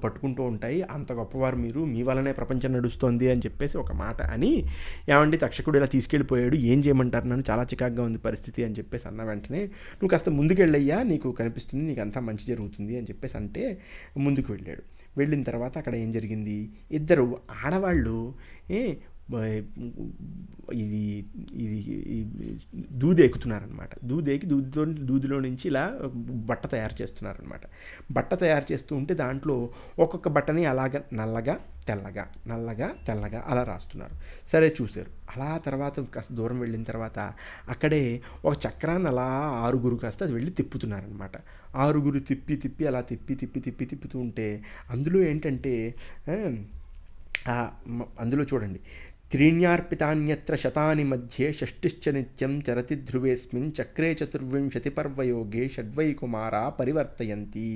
S1: పట్టుకుంటూ ఉంటాయి. అంత గొప్పవారు మీరు, మీ వల్లనే ప్రపంచం నడుస్తోంది అని చెప్పేసి ఒక మాట అని, ఏమండి తక్షకుడు ఇలా తీసుకెళ్ళిపోయాడు, ఏం చేయమంటారు, నన్ను చాలా చికాగ్గా ఉంది పరిస్థితి అని చెప్పేసి అన్న వెంటనే, నువ్వు కాస్త ముందుకెళ్ళయ్యా, నీకు కనిపిస్తుంది, నీకు అంతా మంచి జరుగుతుంది అని చెప్పేసి అంటే ముందుకు వెళ్ళాడు. వెళ్ళిన తర్వాత అక్కడ ఏం జరిగింది, ఇద్దరు ఆడవాళ్ళు ఇది ఇది దూది ఎక్కుతున్నారనమాట. దూదేకి దూదిలో నుంచి ఇలా బట్ట తయారు చేస్తున్నారనమాట. బట్ట తయారు చేస్తూ ఉంటే దాంట్లో ఒక్కొక్క బట్టని అలాగ నల్లగా తెల్లగా అలా రాస్తున్నారు. సరే చూశారు. అలా తర్వాత కాస్త దూరం వెళ్ళిన తర్వాత అక్కడే ఒక చక్రాన్ని అలా 6 కాస్త అది వెళ్ళి తిప్పుతున్నారనమాట. 6 తిప్పి అలా తిప్పుతూ ఉంటే అందులో ఏంటంటే, అందులో చూడండి, త్రీణ్యార్పితాన్యత్ర శతాని మధ్యే షష్టిశ్చ నిత్యం చరతి ధ్రువేస్మిన్ చక్రే 24 పర్వయోగే షడ్వై కుమారా పరివర్తయంతి.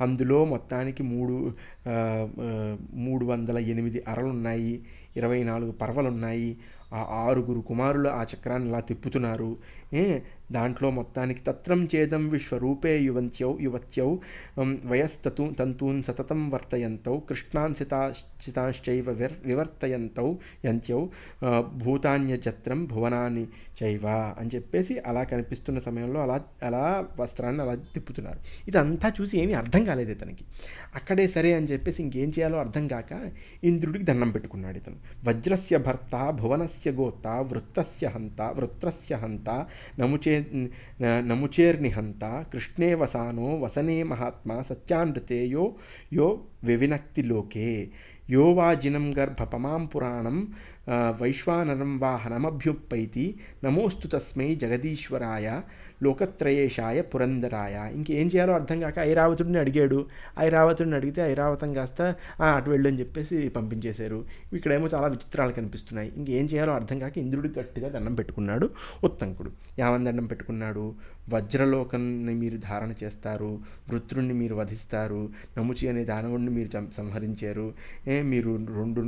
S1: అందులో మొత్తానికి 308 అరలున్నాయి, 24 పర్వలున్నాయి. ఆ 6 కుమారులు ఆ చక్రాన్ని ఇలా తిప్పుతున్నారు. దాంట్లో మొత్తానికి తత్రం చేదం విశ్వరూపే యువత్యౌ వయస్తూన్ సతతం వర్తయంతౌ కృష్ణాన్ సితాశ్చైవ యంత్యౌ భూతాన్యజత్రం భువనాన్ని చైవ అని చెప్పేసి అలా కనిపిస్తున్న సమయంలో అలా వస్త్రాన్ని అలా తిప్పుతున్నారు. ఇదంతా చూసి ఏమీ అర్థం కాలేదు ఇతనికి. అక్కడే సరే అని చెప్పేసి ఇంకేం చేయాలో అర్థం కాక ఇంద్రుడికి దండం పెట్టుకున్నాడు ఇతను. వజ్రస్య భర్త భువనస్య గోత్త వృత్రస్య హంత నముచేర్నిహంత కృష్ణే వసానో వసనే మహాత్మా సత్యానృతే యో వివినక్తి లోకే యో వాజినం గర్భపమాం పురాణం వైశ్వానరం వాహనమభ్యుపైతి నమోస్తు తస్మై జగదీశ్వరాయ లోకత్రయేశాయ పురందరాయ. ఇంకేం చేయాలో అర్థం కాక ఐరావతుడిని అడిగాడు. ఐరావతుడిని అడిగితే ఐరావతం కాస్త అటు వెళ్ళు అని చెప్పేసి పంపించేశారు. ఇక్కడేమో చాలా విచిత్రాలు కనిపిస్తున్నాయి. ఇంకేం చేయాలో అర్థం కాక ఇంద్రుడికి గట్టిగా దండం పెట్టుకున్నాడు ఉత్తంకుడు. ఏమని దండం పెట్టుకున్నాడు, వజ్రలోకాన్ని మీరు ధారణ చేస్తారు, వృత్రుణ్ణి మీరు వధిస్తారు, నముచి అనే దానవుడిని మీరు సంహరించారు, మీరు 2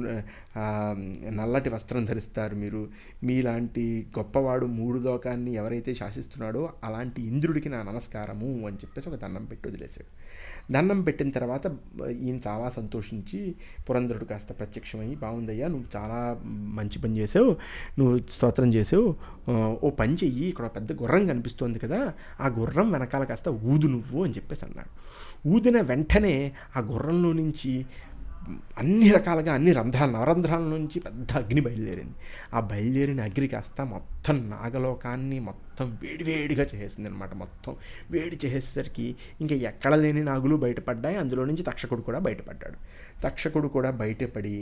S1: నల్లటి వస్త్రం ధరిస్తారు, మీలాంటి గొప్పవాడు 3 లోకాన్ని ఎవరైతే శాసిస్తున్నాడో అలాంటి ఇంద్రుడికి నా నమస్కారము అని చెప్పేసి ఒక దండం పెట్టి వదిలేశాడు. దండం పెట్టిన తర్వాత ఈయన చాలా సంతోషించి పురంధరుడు కాస్త ప్రత్యక్షమయ్యి, బాగుందయ్యా, నువ్వు చాలా మంచి పని చేసావు, నువ్వు స్తోత్రం చేసావు, ఓ పని చెయ్యి, ఇక్కడ పెద్ద గుర్రం కనిపిస్తోంది కదా, ఆ గుర్రం వెనకాల కాస్త ఊదు నువ్వు అని చెప్పేసి అన్నాడు. ఊదిన వెంటనే ఆ గుర్రంలో నుంచి అన్ని రకాలుగా అన్ని నవరంధ్రాల నుంచి పెద్ద అగ్ని బయలుదేరింది. ఆ బయలుదేరిన అగ్ని కాస్త మొత్తం నాగలోకాన్ని మొత్తం వేడివేడిగా చేసేసింది అనమాట. మొత్తం వేడి చేసేసరికి ఇంకా ఎక్కడ లేని నాగులు బయటపడ్డాయి. అందులో నుంచి తక్షకుడు కూడా బయటపడ్డాడు. తక్షకుడు కూడా బయటపడి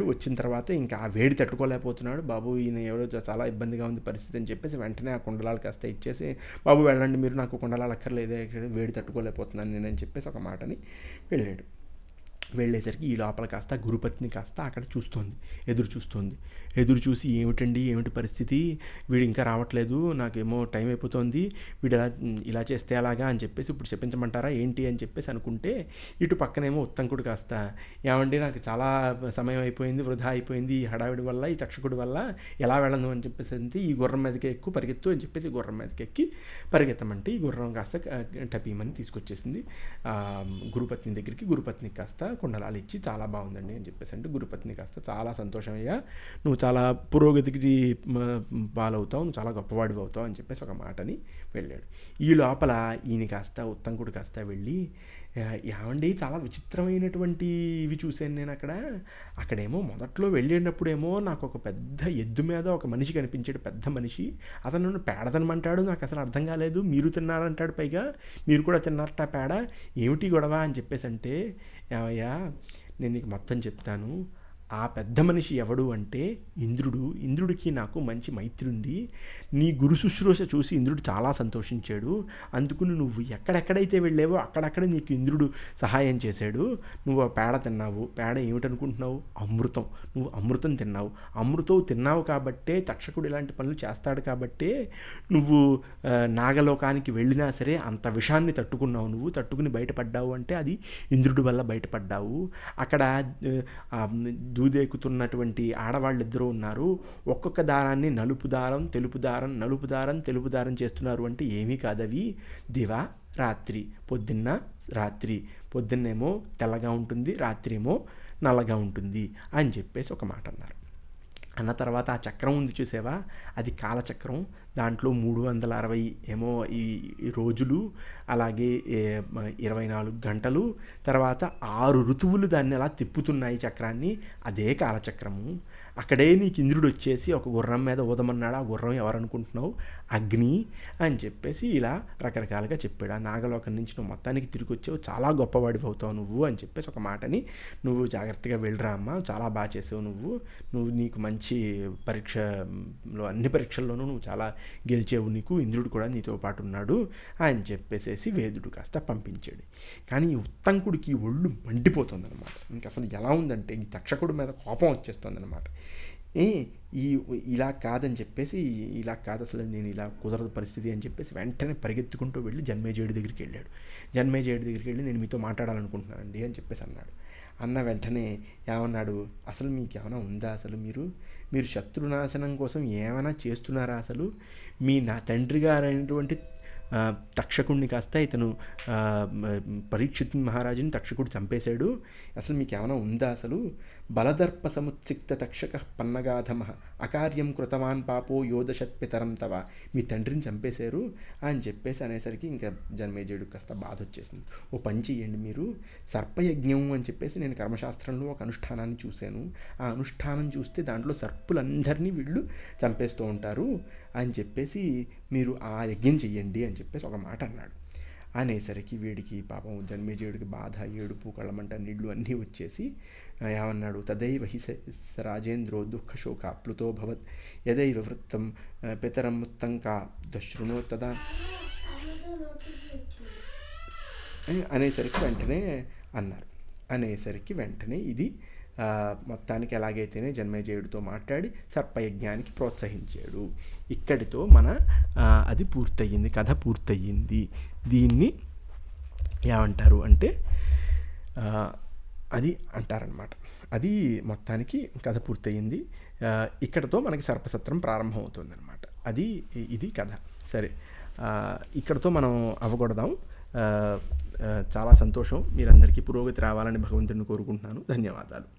S1: వచ్చిన తర్వాత ఇంకా ఆ వేడి తట్టుకోలేకపోతున్నాడు. బాబు ఈయన ఎవరో చాలా ఇబ్బందిగా ఉంది పరిస్థితి అని చెప్పేసి వెంటనే ఆ కుండలాలు కాస్త ఇచ్చేసి, బాబు వెళ్ళండి మీరు, నాకు కుండలాలు అక్కర్లేదే, వేడి తట్టుకోలేకపోతున్నాను నేనని చెప్పేసి ఒక మాటని వెళ్ళాడు. వెళ్ళేసరికి ఈ లోపల కాస్త గురుపత్ని కాస్త అక్కడ ఎదురు చూసి ఏమిటి పరిస్థితి, వీడు ఇంకా రావట్లేదు, నాకేమో టైం అయిపోతుంది, వీడు ఇలా చేస్తే అలాగా అని చెప్పేసి ఇప్పుడు చెప్పించమంటారా ఏంటి అని చెప్పేసి అనుకుంటే, ఇటు పక్కనేమో ఉత్తంకుడు కాస్త, ఏమండి నాకు చాలా సమయం అయిపోయింది, వృధా అయిపోయింది ఈ హడావిడి వల్ల, ఈ తక్షకుడి వల్ల, ఎలా వెళ్ళను అని చెప్పేసి అంతే, ఈ గుర్రం మీదకి పరిగెత్తు అని చెప్పేసి గుర్రం మీదకి ఎక్కి పరిగెత్తమంటే ఈ గుర్రం కాస్త టపీమని తీసుకొచ్చేసింది గురుపత్ని దగ్గరికి. గురుపత్నికి కాస్త కుండలాలు ఇచ్చి చాలా బాగుందండి అని చెప్పేసి అంటే గురుపత్ని కాస్త చాలా సంతోషమయ్యా, నువ్వు చాలా పురోగతికి పాలవుతావు, నువ్వు చాలా గొప్పవాడివి అవుతావు అని చెప్పేసి ఒక మాటని వెళ్ళాడు. ఈ లోపల ఈయన కాస్త ఉత్తంకుడు కాస్త వెళ్ళి, ఏమండి చాలా విచిత్రమైనటువంటి ఇవి చూశాను నేను అక్కడేమో మొదట్లో వెళ్ళినప్పుడేమో నాకు ఒక పెద్ద ఎద్దు మీద ఒక మనిషి కనిపించాడు, పెద్ద మనిషి. అతను నన్ను పేడ తినమంటాడు, నాకు అసలు అర్థం కాలేదు. మీరు తిన్నారంటాడు, పైగా మీరు కూడా తిన్నారట పేడ, ఏమిటి గొడవ అని చెప్పేసి అంటే, ఏమయ్యా నేను నీకు మొత్తం చెప్తాను. ఆ పెద్ద మనిషి ఎవడు అంటే ఇంద్రుడు. ఇంద్రుడికి నాకు మంచి మైత్రి ఉంది. నీ గురు శుశ్రూష చూసి ఇంద్రుడు చాలా సంతోషించాడు. అందుకుని నువ్వు ఎక్కడెక్కడైతే వెళ్ళావో అక్కడక్కడ నీకు ఇంద్రుడు సహాయం చేశాడు. నువ్వు ఆ పేడ తిన్నావు. పేడ ఏమిటనుకుంటున్నావు? అమృతం. నువ్వు అమృతం తిన్నావు. అమృతం తిన్నావు కాబట్టే తక్షకుడు ఇలాంటి పనులు చేస్తాడు కాబట్టే నువ్వు నాగలోకానికి వెళ్ళినా సరే అంత విషాన్ని తట్టుకున్నావు. నువ్వు తట్టుకుని బయటపడ్డావు అంటే అది ఇంద్రుడి వల్ల బయటపడ్డావు. అక్కడ దూదేకుతున్నటువంటి ఆడవాళ్ళిద్దరూ ఉన్నారు. ఒక్కొక్క దారాన్ని నలుపు దారం తెలుపు దారం, నలుపు దారం తెలుపు దారం చేస్తున్నారు అంటే ఏమీ కాదవి. దివ రాత్రి, పొద్దున్న రాత్రి, పొద్దున్నేమో తెల్లగా ఉంటుంది, రాత్రి ఏమో నల్లగా ఉంటుంది అని చెప్పేసి ఒక మాట అన్నారు. అన్న తర్వాత ఆ చక్రం ఉంది చూసావా, అది కాలచక్రం. దాంట్లో 360 ఏమో ఈ రోజులు, అలాగే 24 గంటలు, తర్వాత 6 ఋతువులు దాన్ని అలా తిప్పుతున్నాయి చక్రాన్ని. అదే కాలచక్రము. అక్కడే నీకు ఇంద్రుడు వచ్చేసి ఒక గుర్రం మీద ఊదమన్నాడు. ఆ గుర్రం ఎవరనుకుంటున్నావు? అగ్ని అని చెప్పేసి ఇలా రకరకాలుగా చెప్పాడు. ఆ నాగలోకం నుంచి నువ్వు మొత్తానికి తిరిగి వచ్చావు, చాలా గొప్పవాడివి అవుతావు నువ్వు అని చెప్పేసి ఒక మాటని, నువ్వు జాగ్రత్తగా వెళ్ళరా అమ్మ, చాలా బాగా చేసావు నువ్వు నీకు మంచి పరీక్షలో అన్ని పరీక్షల్లోనూ నువ్వు చాలా గెలిచేవు, నీకు ఇంద్రుడు కూడా నీతో పాటు ఉన్నాడు అని చెప్పేసేసి వేదుడు కాస్త పంపించాడు. కానీ ఈ ఉత్తంకుడికి ఒళ్ళు మండిపోతుందన్నమాట. ఇంక అసలు ఎలా ఉందంటే ఈ తక్షకుడి మీద కోపం వచ్చేస్తుందన్నమాట. ఇలా కాదని చెప్పేసి, ఇలా కాదు అసలు, నేను ఇలా కుదరదు పరిస్థితి అని చెప్పేసి వెంటనే పరిగెత్తుకుంటూ వెళ్ళి జన్మేజయుడి దగ్గరికి వెళ్ళాడు. జన్మేజయుడి దగ్గరికి వెళ్ళి నేను మీతో మాట్లాడాలనుకుంటున్నానండి అని చెప్పేసి అన్నాడు. అన్న వెంటనే ఏమన్నాడు, అసలు మీకు ఏమైనా ఉందా? అసలు మీరు శత్రునాశనం కోసం ఏమైనా చేస్తున్నారా? అసలు నా తండ్రి గారైనటువంటి తక్షకుడిని కాస్త ఇతను పరీక్షిత్ మహారాజుని తక్షకుడు చంపేశాడు. అసలు మీకు ఏమైనా ఉందా? అసలు బలదర్ప సముత్సిక్త తక్షక పన్నగాధమ అకార్యం కృతవాన్ పాపో యోధశత్పితరం తవ, మీ తండ్రిని చంపేశారు అని చెప్పేసి అనేసరికి ఇంకా జన్మేజయుడికి కాస్త బాధ వచ్చేసింది. ఓ పని చెయ్యండి, మీరు సర్పయజ్ఞం అని చెప్పేసి నేను కర్మశాస్త్రంలో ఒక అనుష్ఠానాన్ని చూశాను. ఆ అనుష్ఠానం చూస్తే దాంట్లో సర్పులందరినీ వీళ్ళు చంపేస్తూ ఉంటారు అని చెప్పేసి మీరు ఆ యజ్ఞం చెయ్యండి అని చెప్పేసి ఒక మాట అన్నాడు. అనేసరికి వీడికి పాపం జన్మేజయుడికి బాధ, ఏడుపు, కళ్ళమంట, నీళ్లు అన్నీ వచ్చేసి ఏమన్నాడు, తదైవ హి రాజేంద్రో దుఃఖశోక ప్లుతో భవత్ యదైవ వృత్తం పితరం ముత్తంకా దశృణో తదా అనేసరికి వెంటనే అన్నారు. అనేసరికి వెంటనే ఇది మొత్తానికి ఎలాగైతేనే జన్మేజయుడితో మాట్లాడి సర్పయజ్ఞానికి ప్రోత్సహించాడు. ఇక్కడితో అది పూర్తయింది, కథ పూర్తయింది. దీన్ని ఏమంటారు అంటే అది అంటారనమాట. అది మొత్తానికి కథ పూర్తయింది. ఇక్కడతో మనకి సర్పసత్రం ప్రారంభం అవుతుందన్నమాట. ఇది కథ. సరే, ఇక్కడతో మనం అవ్వకూడదాం. చాలా సంతోషం. మీరందరికీ పురోగతి రావాలని భగవంతుడిని కోరుకుంటున్నాను. ధన్యవాదాలు.